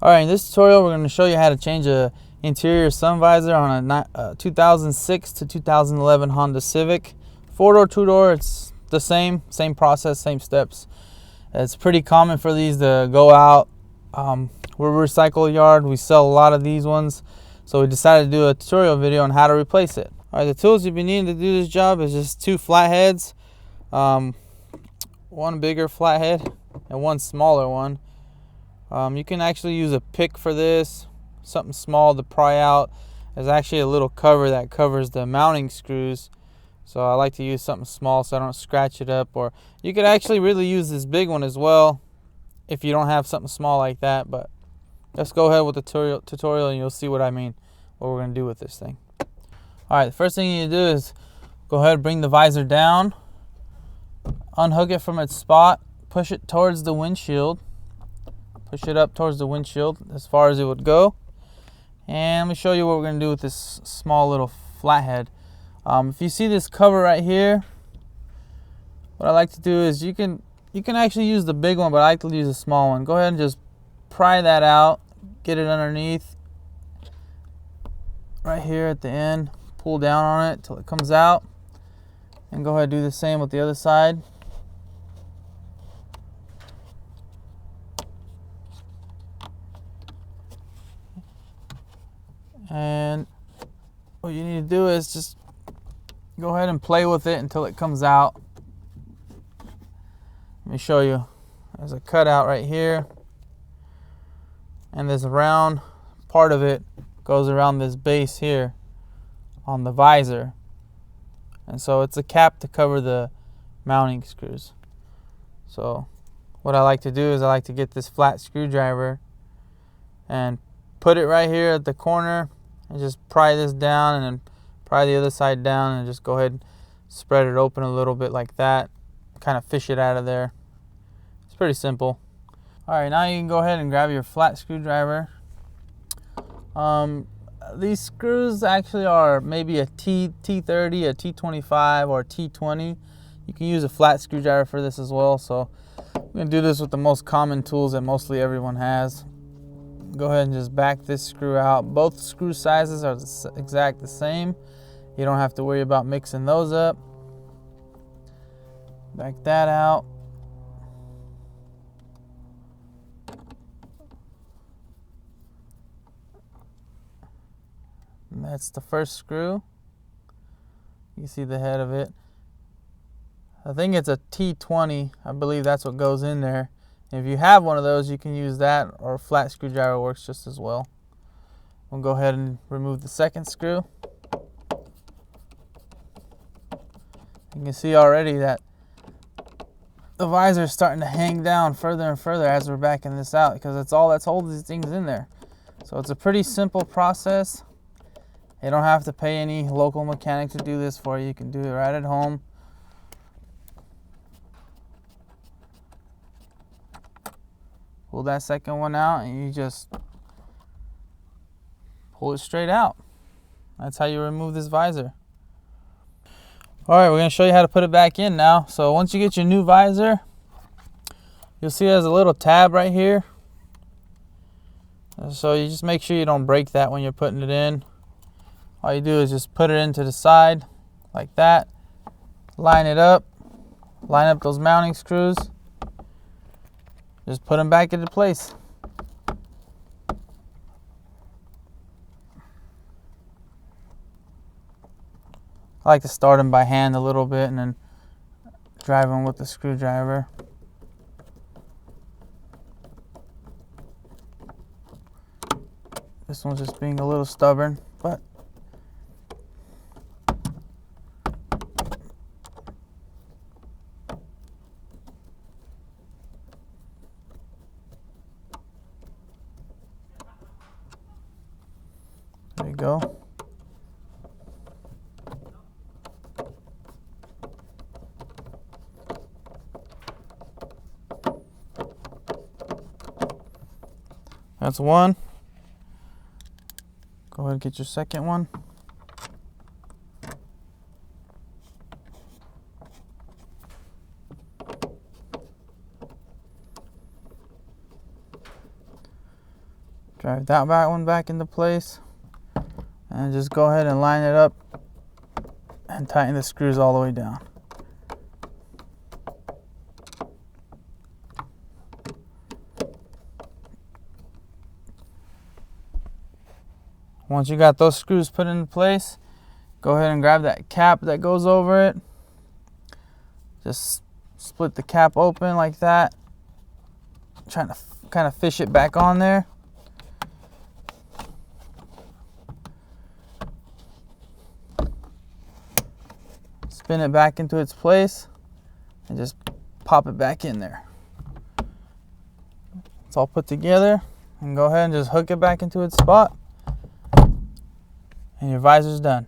Alright, in this tutorial we're going to show you how to change a interior sun visor on a 2006 to 2011 Honda Civic. 4-door, 2-door, it's the same process, same steps. It's pretty common for these to go out. We're a recycle yard, we sell a lot of these ones, so we decided to do a tutorial video on how to replace it. Alright, the tools you'll be needing to do this job is just 2 flatheads, one bigger flathead and one smaller one. You can actually use a pick for this, something small to pry out. There's actually a little cover that covers the mounting screws, so I like to use something small so I don't scratch it up. Or you could actually really use this big one as well if you don't have something small like that, but let's go ahead with the tutorial and you'll see what I mean, what we're going to do with this thing. Alright, the first thing you need to do is go ahead and bring the visor down, unhook it from its spot, push it towards the windshield. Push it up towards the windshield as far as it would go. And let me show you what we're going to do with this small little flathead. If you see this cover right here, what I like to do is you can actually use the big one, but I like to use a small one. Go ahead and just pry that out, get it underneath right here at the end. Pull down on it till it comes out. And go ahead and do the same with the other side. And what you need to do is just go ahead and play with it until it comes out. Let me show you. There's a cutout right here, and this round part of it goes around this base here on the visor, and so it's a cap to cover the mounting screws. So what I like to do is I like to get this flat screwdriver and put it right here at the corner and just pry this down, and then pry the other side down, and just go ahead and spread it open a little bit like that. Kind of fish it out of there. It's pretty simple. Alright, now you can go ahead and grab your flat screwdriver. These screws actually are maybe a T30, a T25, or a T20. You can use a flat screwdriver for this as well. So I'm going to do this with the most common tools that mostly everyone has. Go ahead and just back this screw out. Both screw sizes are exact the same. You don't have to worry about mixing those up. Back that out. And that's the first screw. You see the head of it. I think it's a T20. I believe that's what goes in there. If you have one of those, you can use that, or a flat screwdriver works just as well. We'll go ahead and remove the second screw. You can see already that the visor is starting to hang down further and further as we're backing this out, because that's all that's holding these things in there. So it's a pretty simple process. You don't have to pay any local mechanic to do this for you. You can do it right at home. Pull that second one out and you just pull it straight out. That's how you remove this visor. Alright, we're going to show you how to put it back in now. So once you get your new visor, you'll see there's a little tab right here. So you just make sure you don't break that when you're putting it in. All you do is just put it into the side like that. Line it up. Line up those mounting screws. Just put them back into place. I like to start them by hand a little bit and then drive them with the screwdriver. This one's just being a little stubborn, but there you go. That's one. Go ahead and get your second one. Drive that one back into place. And just go ahead and line it up and tighten the screws all the way down. Once you got those screws put into place, go ahead and grab that cap that goes over it. Just split the cap open like that. Trying to kind of fish it back on there. Spin it back into its place and just pop it back in there. It's all put together, and go ahead and just hook it back into its spot, and your visor's done.